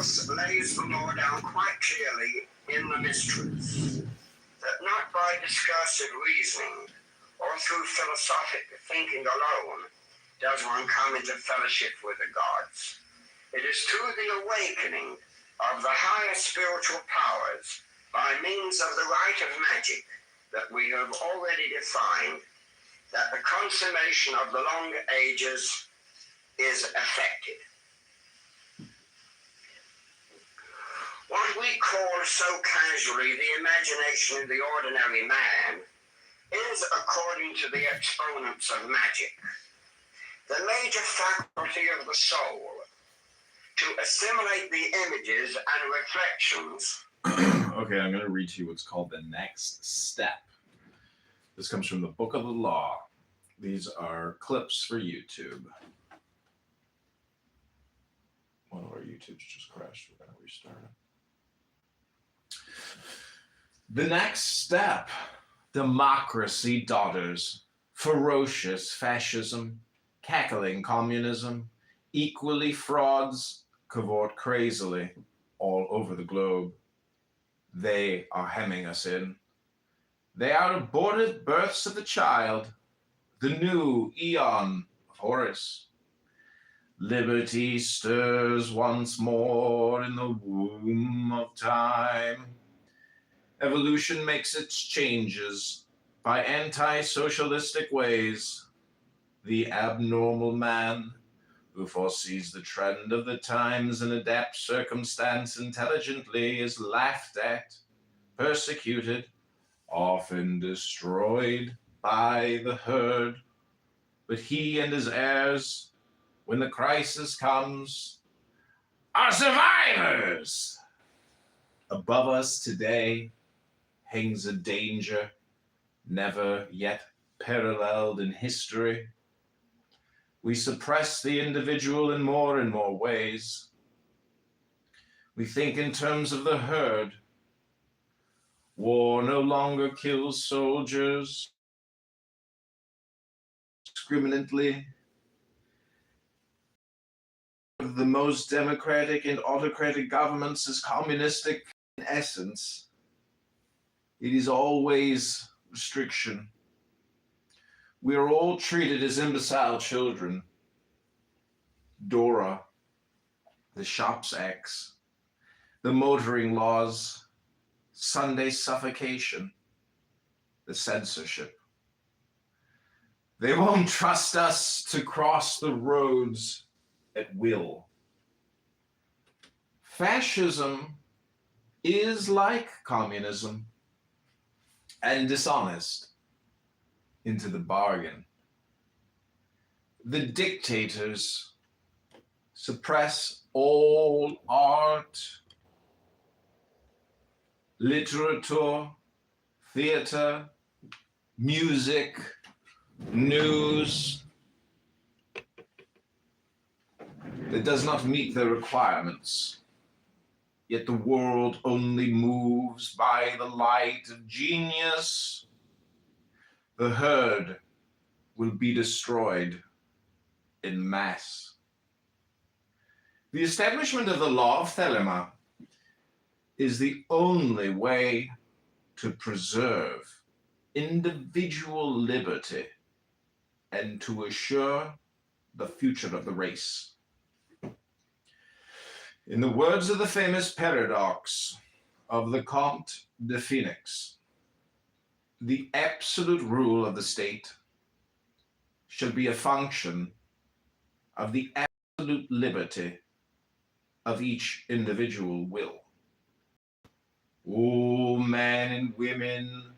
thus lays the law down quite clearly in the mysteries, that not by discursive reasoning or through philosophic thinking alone does one come into fellowship with the gods. It is through the awakening of the higher spiritual powers by means of the rite of magic that we have already defined that the consummation of the long ages is effected. What we call so casually the imagination of the ordinary man is, according to the exponents of magic, the major faculty of the soul to assimilate the images and reflections. Okay, I'm going to read to you what's called the next step. This comes from the Book of the Law. These are clips for YouTube. One of our YouTubes just crashed. We're going to restart it. The next step. Democracy daughters. Ferocious fascism. Cackling communism. Equally frauds cavort crazily all over the globe. They are hemming us in. They are aborted births of the child, the new eon of Horus. Liberty stirs once more in the womb of time. Evolution makes its changes by anti-socialistic ways. The abnormal man who foresees the trend of the times and adapts circumstance intelligently is laughed at, persecuted, often destroyed by the herd. But he and his heirs, when the crisis comes, are survivors. Above us today hangs a danger never yet paralleled in history. We suppress the individual in more and more ways. We think in terms of the herd. War no longer kills soldiers discriminately. The most democratic and autocratic governments is communistic in essence. It is always restriction. We are all treated as imbecile children. Dora, the shops ex, the motoring laws, Sunday suffocation, the censorship. They won't trust us to cross the roads at will. Fascism is like communism and dishonest into the bargain. The dictators suppress all art, literature, theater, music, news that does not meet their requirements. Yet the world only moves by the light of genius. The herd will be destroyed in mass. The establishment of the law of Thelema is the only way to preserve individual liberty and to assure the future of the race. In the words of the famous paradox of the Comte de Phoenix, the absolute rule of the state shall be a function of the absolute liberty of each individual will. All men and women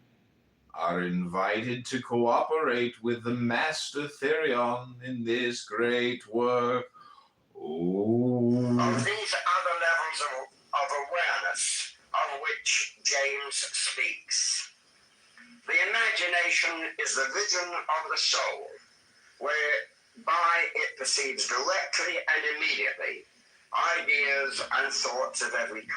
are invited to cooperate with the Master Therion in this great work. Of these other levels of awareness of which James speaks, the imagination is the vision of the soul, whereby it perceives directly and immediately ideas and thoughts of every kind.